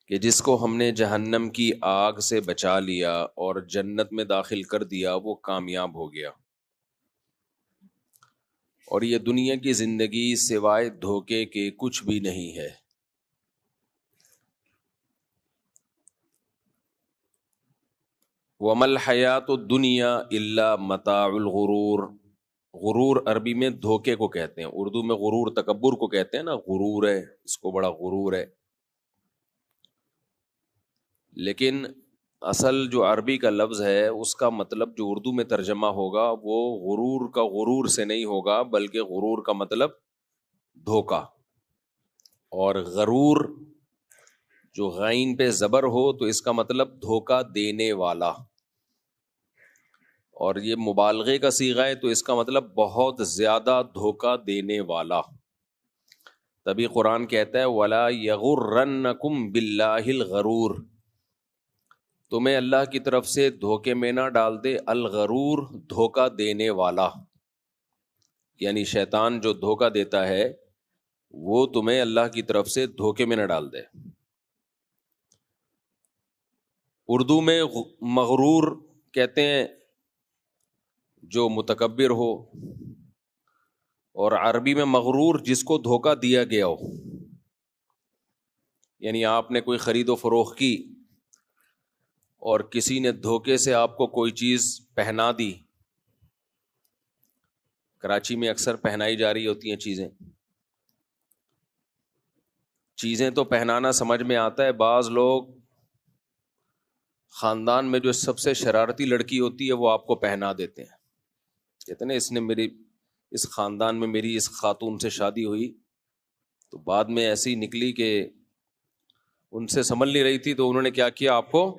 کہ جس کو ہم نے جہنم کی آگ سے بچا لیا اور جنت میں داخل کر دیا وہ کامیاب ہو گیا، اور یہ دنیا کی زندگی سوائے دھوکے کے کچھ بھی نہیں ہے۔ وَمَا الْحَيَاةُ الدُّنْيَا إِلَّا مَتَاعُ الْغُرُورِ، غرور عربی میں دھوکے کو کہتے ہیں، اردو میں غرور تکبر کو کہتے ہیں نا، غرور ہے، اس کو بڑا غرور ہے۔ لیکن اصل جو عربی کا لفظ ہے اس کا مطلب جو اردو میں ترجمہ ہوگا وہ غرور کا غرور سے نہیں ہوگا، بلکہ غرور کا مطلب دھوکا، اور غرور جو غین پہ زبر ہو تو اس کا مطلب دھوکا دینے والا، اور یہ مبالغے کا صیغہ ہے تو اس کا مطلب بہت زیادہ دھوکا دینے والا۔ تبھی قرآن کہتا ہے وَلَا يَغُرَّنَّكُمْ بِاللَّهِ الْغَرُورُ، تمہیں اللہ کی طرف سے دھوکے میں نہ ڈال دے الغرور، دھوکا دینے والا، یعنی شیطان جو دھوکا دیتا ہے وہ تمہیں اللہ کی طرف سے دھوکے میں نہ ڈال دے۔ اردو میں مغرور کہتے ہیں جو متکبر ہو، اور عربی میں مغرور جس کو دھوکا دیا گیا ہو، یعنی آپ نے کوئی خرید و فروخت کی اور کسی نے دھوکے سے آپ کو کوئی چیز پہنا دی، کراچی میں اکثر پہنائی جا رہی ہوتی ہیں چیزیں تو پہنانا سمجھ میں آتا ہے، بعض لوگ خاندان میں جو سب سے شرارتی لڑکی ہوتی ہے وہ آپ کو پہنا دیتے ہیں، کہتے ہیں اس نے اس خاندان میں میری اس خاتون سے شادی ہوئی تو بعد میں ایسی نکلی کہ ان سے سنبھل نہیں رہی تھی تو انہوں نے کیا کیا، آپ کو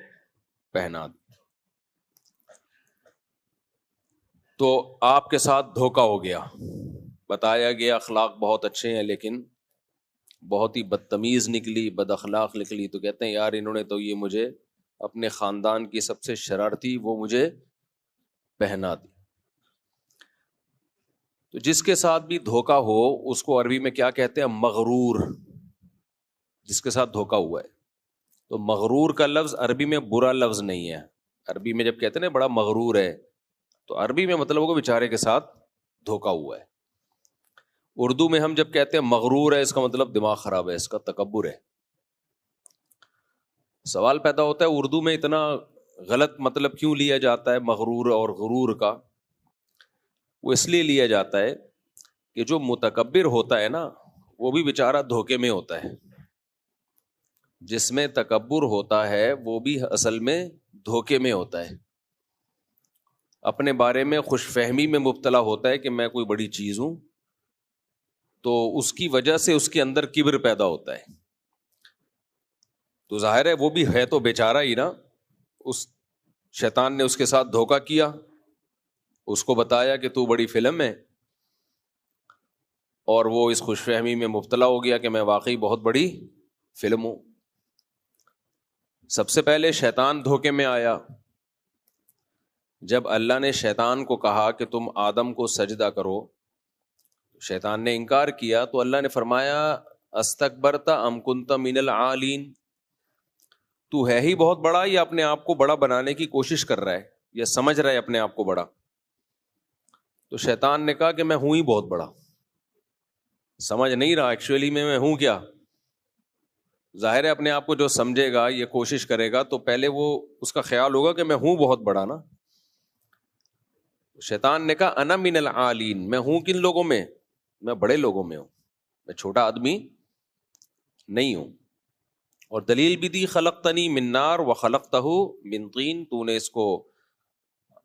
پہنا دی، تو آپ کے ساتھ دھوکا ہو گیا۔ بتایا گیا اخلاق بہت اچھے ہیں لیکن بہت ہی بدتمیز نکلی، بد اخلاق نکلی، تو کہتے ہیں یار انہوں نے تو یہ مجھے اپنے خاندان کی سب سے شرارتی وہ مجھے پہنا دی۔ تو جس کے ساتھ بھی دھوکا ہو اس کو عربی میں کیا کہتے ہیں، مغرور، جس کے ساتھ دھوکا ہوا ہے۔ تو مغرور کا لفظ عربی میں برا لفظ نہیں ہے، عربی میں جب کہتے ہیں نا بڑا مغرور ہے تو عربی میں مطلب ہوگا بیچارے کے ساتھ دھوکا ہوا ہے۔ اردو میں ہم جب کہتے ہیں مغرور ہے اس کا مطلب دماغ خراب ہے، اس کا تکبر ہے۔ سوال پیدا ہوتا ہے اردو میں اتنا غلط مطلب کیوں لیا جاتا ہے مغرور اور غرور کا؟ وہ اس لیے لیا جاتا ہے کہ جو متکبر ہوتا ہے نا وہ بھی بیچارہ دھوکے میں ہوتا ہے، جس میں تکبر ہوتا ہے وہ بھی اصل میں دھوکے میں ہوتا ہے، اپنے بارے میں خوش فہمی میں مبتلا ہوتا ہے کہ میں کوئی بڑی چیز ہوں، تو اس کی وجہ سے اس کے اندر کبر پیدا ہوتا ہے۔ تو ظاہر ہے وہ بھی ہے تو بیچارہ ہی نا، اس شیطان نے اس کے ساتھ دھوکا کیا، اس کو بتایا کہ تو بڑی فلم ہے، اور وہ اس خوش فہمی میں مبتلا ہو گیا کہ میں واقعی بہت بڑی فلم ہوں۔ سب سے پہلے شیطان دھوکے میں آیا جب اللہ نے شیطان کو کہا کہ تم آدم کو سجدہ کرو، شیطان نے انکار کیا، تو اللہ نے فرمایا استکبرت ام کنت من العالین، تو ہے ہی بہت بڑا یا اپنے آپ کو بڑا بنانے کی کوشش کر رہا ہے یا سمجھ رہا ہے اپنے آپ کو بڑا؟ تو شیطان نے کہا کہ میں ہوں ہی بہت بڑا، سمجھ نہیں رہا ایکچولی میں ہوں کیا۔ ظاہر ہے اپنے آپ کو جو سمجھے گا یہ کوشش کرے گا تو پہلے وہ اس کا خیال ہوگا کہ میں ہوں بہت بڑا نا۔ شیطان نے کہا انا من العالین، میں ہوں کن لوگوں میں؟ میں بڑے لوگوں میں ہوں، میں چھوٹا آدمی نہیں ہوں۔ اور دلیل بھی دی خلقتنی من نار وخلقتہ من طین، تو نے اس کو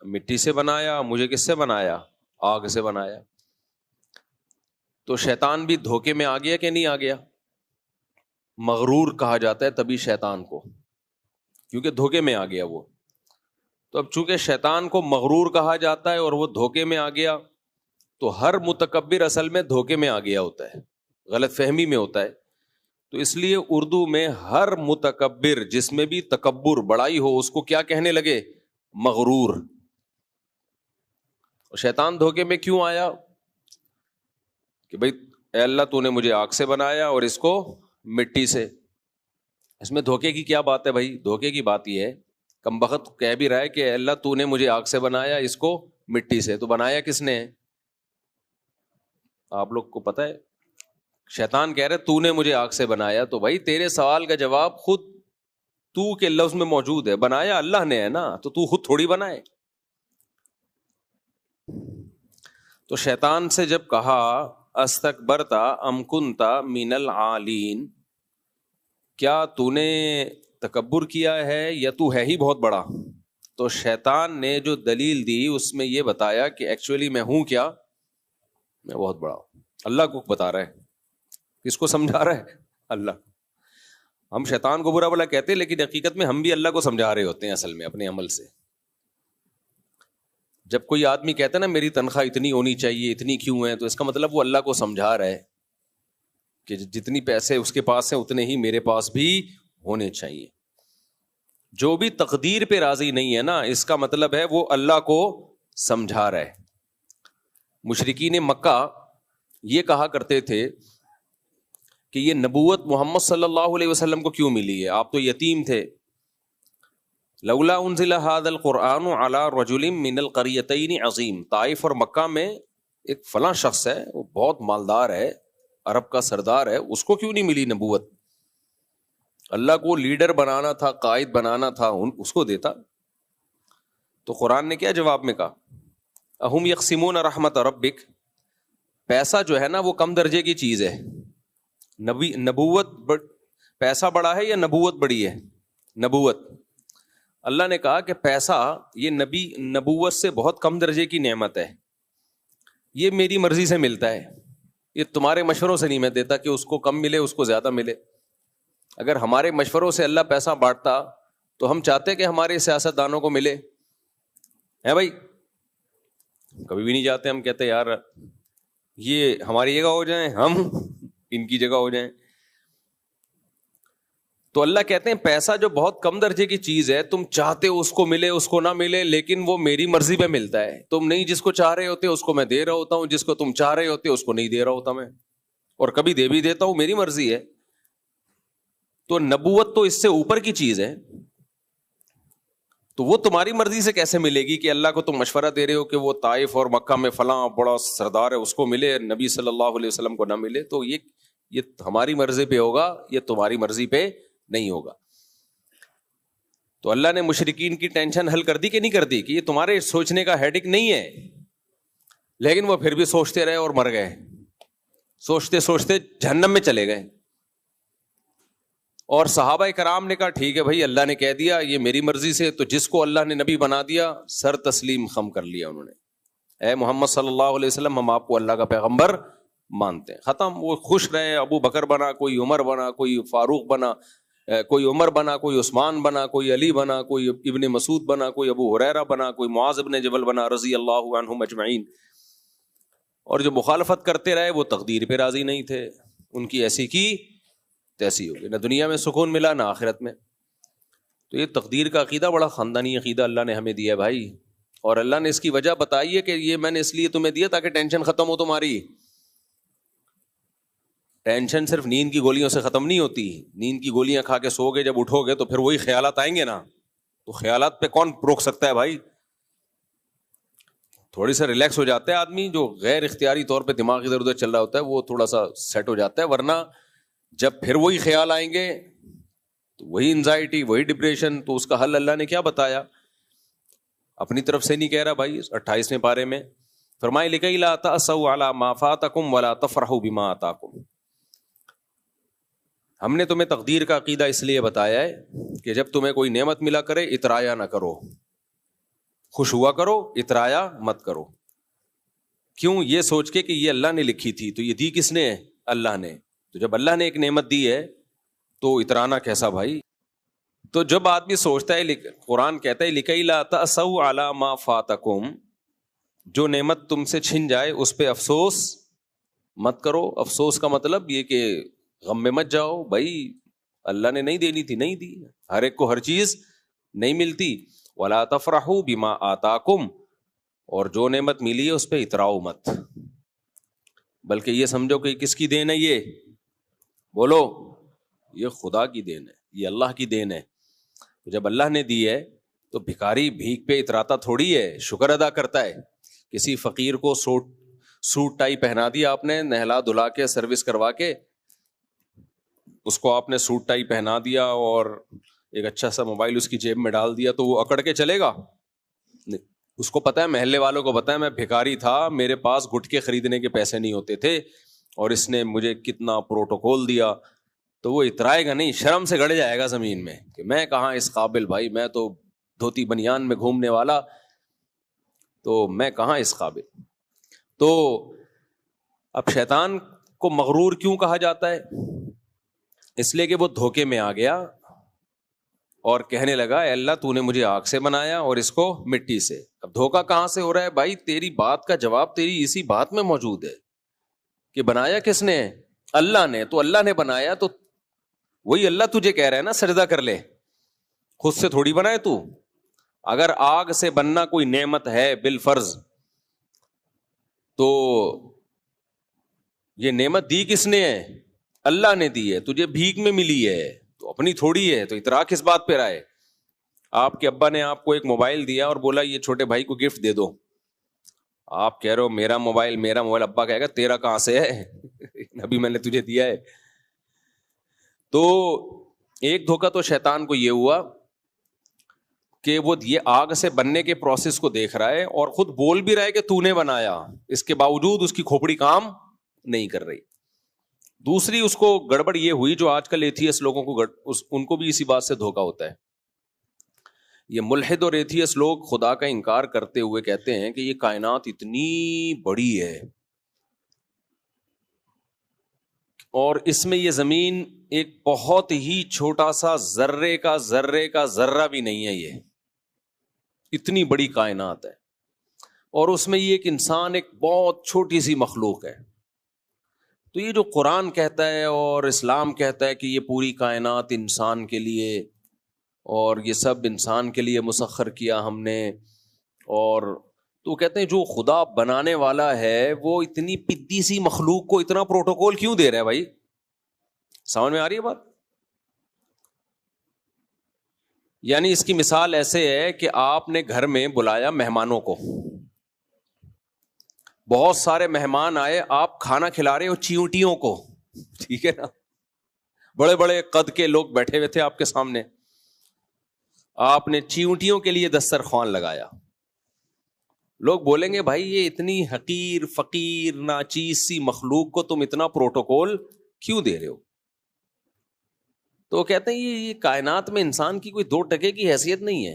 مٹی سے بنایا، مجھے کس سے بنایا؟ آگ سے بنایا۔ تو شیطان بھی دھوکے میں آ گیا کہ نہیں آ گیا؟ مغرور کہا جاتا ہے تبھی شیطان کو، کیونکہ دھوکے میں آ گیا وہ۔ تو اب چونکہ شیطان کو مغرور کہا جاتا ہے اور وہ دھوکے میں آ گیا، تو ہر متکبر اصل میں دھوکے میں آ گیا ہوتا ہے، غلط فہمی میں ہوتا ہے۔ تو اس لیے اردو میں ہر متکبر جس میں بھی تکبر بڑائی ہو اس کو کیا کہنے لگے؟ مغرور۔ شیطان دھوکے میں کیوں آیا کہ بھئی اے اللہ تو نے مجھے آگ سے بنایا اور اس کو مٹی سے، اس میں دھوکے کی کیا بات ہے بھائی؟ دھوکے کی بات یہ ہے، کم بخت کہہ بھی رہا ہے کہ اللہ تو نے مجھے آگ سے بنایا، اس کو مٹی سے، تو بنایا کس نے؟ آپ لوگ کو پتہ ہے، شیطان کہہ رہے تو نے مجھے آگ سے بنایا، تو بھائی تیرے سوال کا جواب خود تو کے لفظ میں موجود ہے، بنایا اللہ نے ہے نا، تو خود تھوڑی بنائے۔ تو شیطان سے جب کہا استکبرتا ام کنتا من العالین، کیا تو نے تکبر کیا ہے یا تو ہے ہی بہت بڑا؟ تو شیطان نے جو دلیل دی اس میں یہ بتایا کہ ایکچولی میں ہوں کیا؟ میں بہت بڑا ہوں۔ اللہ کو بتا رہا ہے، کس کو سمجھا رہا ہے؟ اللہ۔ ہم شیطان کو برا بلا کہتے ہیں، لیکن حقیقت میں ہم بھی اللہ کو سمجھا رہے ہوتے ہیں اصل میں اپنے عمل سے۔ جب کوئی آدمی کہتا ہے نا میری تنخواہ اتنی ہونی چاہیے، اتنی کیوں ہے، تو اس کا مطلب وہ اللہ کو سمجھا رہا ہے کہ جتنی پیسے اس کے پاس ہیں اتنے ہی میرے پاس بھی ہونے چاہیے۔ جو بھی تقدیر پہ راضی نہیں ہے نا، اس کا مطلب ہے وہ اللہ کو سمجھا رہا ہے۔ مشرکین مکہ یہ کہا کرتے تھے کہ یہ نبوت محمد صلی اللہ علیہ وسلم کو کیوں ملی ہے؟ آپ تو یتیم تھے۔ لولا انزل هذا القرآن على رجل من القریتین عظیم، طائف اور مکہ میں ایک فلاں شخص ہے، وہ بہت مالدار ہے، عرب کا سردار ہے، اس کو کیوں نہیں ملی نبوت؟ اللہ کو لیڈر بنانا تھا، قائد بنانا تھا، اس کو دیتا۔ تو قرآن نے کیا جواب میں کہا؟ اہم یقسمون رحمت ربک، پیسہ جو ہے نا وہ کم درجے کی چیز ہے، نبوت پیسہ بڑا ہے یا نبوت بڑی ہے؟ نبوت۔ اللہ نے کہا کہ پیسہ یہ نبوت سے بہت کم درجے کی نعمت ہے، یہ میری مرضی سے ملتا ہے، یہ تمہارے مشوروں سے نہیں میں دیتا کہ اس کو کم ملے اس کو زیادہ ملے۔ اگر ہمارے مشوروں سے اللہ پیسہ بانٹتا تو ہم چاہتے کہ ہمارے سیاست دانوں کو ملے، ہے بھائی؟ کبھی بھی نہیں جاتے، ہم کہتے یار یہ ہماری جگہ ہو جائیں، ہم ان کی جگہ ہو جائیں۔ تو اللہ کہتے ہیں پیسہ جو بہت کم درجے کی چیز ہے، تم چاہتے ہو اس کو ملے اس کو نہ ملے، لیکن وہ میری مرضی پہ ملتا ہے۔ تم نہیں جس کو چاہ رہے ہوتے اس کو میں دے رہا ہوتا ہوں، جس کو تم چاہ رہے ہوتے اس کو نہیں دے رہا ہوتا میں، اور کبھی دے بھی دیتا ہوں، میری مرضی ہے۔ تو نبوت تو اس سے اوپر کی چیز ہے، تو وہ تمہاری مرضی سے کیسے ملے گی کہ اللہ کو تم مشورہ دے رہے ہو کہ وہ طائف اور مکہ میں فلاں بڑا سردار ہے اس کو ملے، نبی صلی اللہ علیہ وسلم کو نہ ملے؟ تو یہ ہماری مرضی پہ ہوگا، یہ تمہاری مرضی پہ نہیں ہوگا۔ تو اللہ نے مشرکین کی ٹینشن حل کر دی کہ نہیں کر دی؟ کہ یہ تمہارے سوچنے کا ہیڈک نہیں ہے، لیکن وہ پھر بھی سوچتے رہے اور مر گئے، سوچتے سوچتے جہنم میں چلے گئے۔ اور صحابہ کرام نے کہا ٹھیک ہے بھائی، اللہ نے کہہ دیا یہ میری مرضی سے، تو جس کو اللہ نے نبی بنا دیا سر تسلیم خم کر لیا انہوں نے، اے محمد صلی اللہ علیہ وسلم ہم آپ کو اللہ کا پیغمبر مانتے ہیں، ختم۔ وہ خوش رہے، ابو بکر بنا، کوئی عمر بنا، کوئی فاروق بنا، کوئی عمر بنا، کوئی عثمان بنا، کوئی علی بنا، کوئی ابن مسعود بنا، کوئی ابو ہریرہ بنا، کوئی معاذ بن جبل بنا رضی اللہ عنہم اجمعین۔ اور جو مخالفت کرتے رہے وہ تقدیر پہ راضی نہیں تھے، ان کی ایسی کی تیسی ہوگی، نہ دنیا میں سکون ملا نہ آخرت میں۔ تو یہ تقدیر کا عقیدہ بڑا خاندانی عقیدہ اللہ نے ہمیں دیا بھائی، اور اللہ نے اس کی وجہ بتائی ہے کہ یہ میں نے اس لیے تمہیں دیا تاکہ ٹینشن ختم ہو تمہاری۔ ٹینشن صرف نیند کی گولیوں سے ختم نہیں ہوتی، نیند کی گولیاں کھا کے سو گے، جب اٹھو گے تو پھر وہی خیالات آئیں گے نا، تو خیالات پہ کون روک سکتا ہے بھائی؟ تھوڑی سا ریلیکس ہو جاتا ہے آدمی، جو غیر اختیاری طور پہ دماغ ادھر ادھر چل رہا ہوتا ہے وہ تھوڑا سا سیٹ ہو جاتا ہے، ورنہ جب پھر وہی خیال آئیں گے تو وہی انزائٹی، وہی ڈپریشن۔ تو اس کا حل اللہ نے کیا بتایا؟ اپنی طرف سے نہیں کہہ رہا بھائی، 28ویں پارے میں فرمائے لِكَيْ لَا تَأْسَوْا عَلَىٰ مَا فَاتَكُمْ وَلَا تَفْرَحُوا بِمَا آتَاكُمْ۔ ہم نے تمہیں تقدیر کا عقیدہ اس لیے بتایا ہے کہ جب تمہیں کوئی نعمت ملا کرے اترایا نہ کرو، خوش ہوا کرو، اترایا مت کرو۔ کیوں؟ یہ سوچ کے کہ یہ اللہ نے لکھی تھی، تو یہ دی کس نے ہے؟ اللہ نے۔ تو جب اللہ نے ایک نعمت دی ہے تو اترانا کیسا بھائی؟ تو جب آدمی سوچتا ہے، قرآن کہتا ہے لِكَيْ لَا تَأْسَوْا عَلَىٰ مَا فَاتَكُمْ، جو نعمت تم سے چھن جائے اس پہ افسوس مت کرو۔ افسوس کا مطلب یہ کہ غم میں مت جاؤ بھائی، اللہ نے نہیں دینی تھی نہیں دی، ہر ایک کو ہر چیز نہیں ملتی۔ وَلَا تَفْرَحُوا بِمَا آتَاكُمْ، اور جو نعمت ملی ہے اس پہ اتراؤ مت، بلکہ یہ سمجھو کہ کس کی دین ہے؟ یہ بولو، یہ خدا کی دین ہے، یہ اللہ کی دین ہے. جب اللہ نے دی ہے تو بھکاری بھیک پہ اتراتا تھوڑی ہے، شکر ادا کرتا ہے. کسی فقیر کو سوٹ ٹائی پہنا دیا آپ نے، نہلا دھلا کے سروس کروا کے اس کو آپ نے سوٹ ٹائی پہنا دیا اور ایک اچھا سا موبائل اس کی جیب میں ڈال دیا، تو وہ اکڑ کے چلے گا؟ اس کو پتا ہے، محلے والوں کو پتا ہے میں بھکاری تھا، میرے پاس گٹکے خریدنے کے پیسے نہیں ہوتے تھے اور اس نے مجھے کتنا پروٹوکول دیا. تو وہ اترائے گا نہیں، شرم سے گڑ جائے گا زمین میں کہ میں کہاں اس قابل، بھائی میں تو دھوتی بنیان میں گھومنے والا، تو میں کہاں اس قابل. تو اب شیطان کو مغرور کیوں کہا جاتا ہے؟ اس لیے کہ وہ دھوکے میں آ گیا اور کہنے لگا اے اللہ تو نے مجھے آگ سے بنایا اور اس کو مٹی سے. اب دھوکا کہاں سے ہو رہا ہے بھائی؟ تیری بات کا جواب تیری اسی بات میں موجود ہے کہ بنایا کس نے؟ اللہ نے. تو اللہ نے بنایا تو وہی اللہ تجھے کہہ رہا ہے نا سجدہ کر لے، خود سے تھوڑی بنائے تو. اگر آگ سے بننا کوئی نعمت ہے بالفرض تو یہ نعمت دی کس نے ہے؟ اللہ نے دی ہے، تجھے بھیک میں ملی ہے تو اپنی تھوڑی ہے، تو اترا کس بات پہ رہا ہے؟ آپ کے ابا نے آپ کو ایک موبائل دیا اور بولا یہ چھوٹے بھائی کو گفٹ دے دو، آپ کہہ رہے ہو میرا موبائل میرا موبائل. ابا کہے گا تیرا کہاں سے ہے، ابھی میں نے تجھے دیا ہے. تو ایک دھوکا تو شیطان کو یہ ہوا کہ وہ یہ آگ سے بننے کے پروسیس کو دیکھ رہا ہے اور خود بول بھی رہا ہے کہ تو نے بنایا، اس کے باوجود اس کی کھوپڑی کام نہیں کر رہی. دوسری اس کو گڑبڑ یہ ہوئی جو آج کل ایتھیس لوگوں کو ان کو بھی اسی بات سے دھوکا ہوتا ہے. یہ ملحد اور ایتھیس لوگ خدا کا انکار کرتے ہوئے کہتے ہیں کہ یہ کائنات اتنی بڑی ہے اور اس میں یہ زمین ایک بہت ہی چھوٹا سا ذرے کا ذرہ بھی نہیں ہے، یہ اتنی بڑی کائنات ہے اور اس میں یہ ایک انسان ایک بہت چھوٹی سی مخلوق ہے. تو یہ جو قرآن کہتا ہے اور اسلام کہتا ہے کہ یہ پوری کائنات انسان کے لیے اور یہ سب انسان کے لیے مسخر کیا ہم نے، اور تو کہتے ہیں جو خدا بنانے والا ہے وہ اتنی پدی سی مخلوق کو اتنا پروٹوکول کیوں دے رہا ہے بھائی؟ سمجھ میں آ رہی ہے بات؟ یعنی اس کی مثال ایسے ہے کہ آپ نے گھر میں بلایا مہمانوں کو، بہت سارے مہمان آئے، آپ کھانا کھلا رہے ہو چیونٹیوں کو، ٹھیک ہے نا، بڑے بڑے قد کے لوگ بیٹھے ہوئے تھے آپ کے سامنے، آپ نے چیونٹیوں کے لیے دسترخوان لگایا. لوگ بولیں گے بھائی یہ اتنی حقیر فقیر ناچیز سی مخلوق کو تم اتنا پروٹوکول کیوں دے رہے ہو؟ تو کہتے ہیں یہ کائنات میں انسان کی کوئی 2% کی حیثیت نہیں ہے.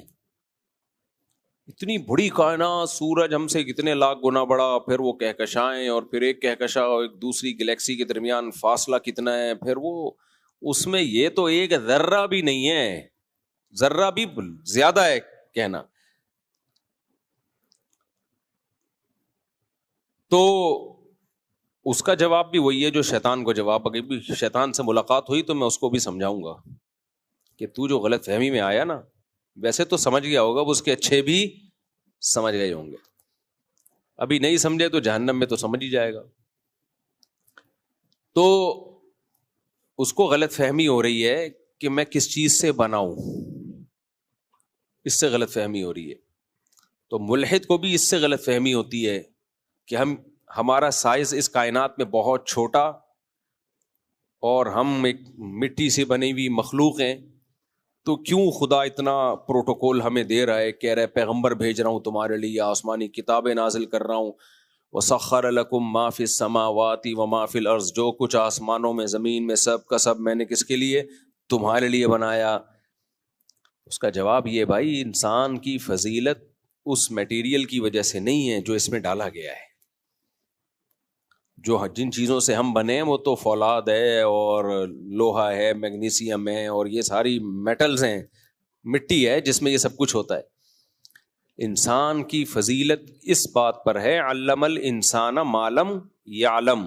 اتنی بڑی کائنات، سورج ہم سے کتنے لاکھ گنا بڑا، پھر وہ کہکشائیں اور پھر ایک کہکشاں اور ایک دوسری گلیکسی کے درمیان فاصلہ کتنا ہے، پھر وہ اس میں یہ تو ایک ذرہ بھی نہیں ہے، ذرہ بھی زیادہ ہے کہنا. تو اس کا جواب بھی وہی ہے جو شیطان کو جواب، اگر بھی شیطان سے ملاقات ہوئی تو میں اس کو بھی سمجھاؤں گا کہ تو جو غلط فہمی میں آیا نا، ویسے تو سمجھ گیا ہوگا، اس کے اچھے بھی سمجھ گئے ہوں گے، ابھی نہیں سمجھے تو جہنم میں تو سمجھ ہی جائے گا. تو اس کو غلط فہمی ہو رہی ہے کہ میں کس چیز سے بناؤں، اس سے غلط فہمی ہو رہی ہے. تو ملحد کو بھی اس سے غلط فہمی ہوتی ہے کہ ہمارا سائز اس کائنات میں بہت چھوٹا اور ہم ایک مٹی سے بنی ہوئی مخلوق ہیں، تو کیوں خدا اتنا پروٹوکول ہمیں دے رہا ہے، کہہ رہا ہے پیغمبر بھیج رہا ہوں تمہارے لیے، آسمانی کتابیں نازل کر رہا ہوں، وَسَخَّرَ لَكُم مَّا فِي السَّمَاوَاتِ وَمَا فِي الْأَرْضِ، جو کچھ آسمانوں میں زمین میں سب کا سب میں نے کس کے لیے؟ تمہارے لیے بنایا. اس کا جواب یہ بھائی انسان کی فضیلت اس میٹیریل کی وجہ سے نہیں ہے جو اس میں ڈالا گیا ہے. جو جن چیزوں سے ہم بنے ہیں وہ تو فولاد ہے اور لوہا ہے، میگنیسیم ہے اور یہ ساری میٹلز ہیں، مٹی ہے جس میں یہ سب کچھ ہوتا ہے. انسان کی فضیلت اس بات پر ہے علم الانسان ما لم یعلم،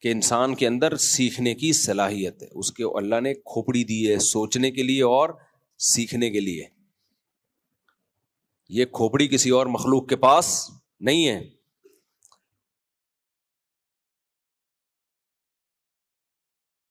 کہ انسان کے اندر سیکھنے کی صلاحیت ہے، اس کے اللہ نے کھوپڑی دی ہے سوچنے کے لیے اور سیکھنے کے لیے. یہ کھوپڑی کسی اور مخلوق کے پاس نہیں ہے.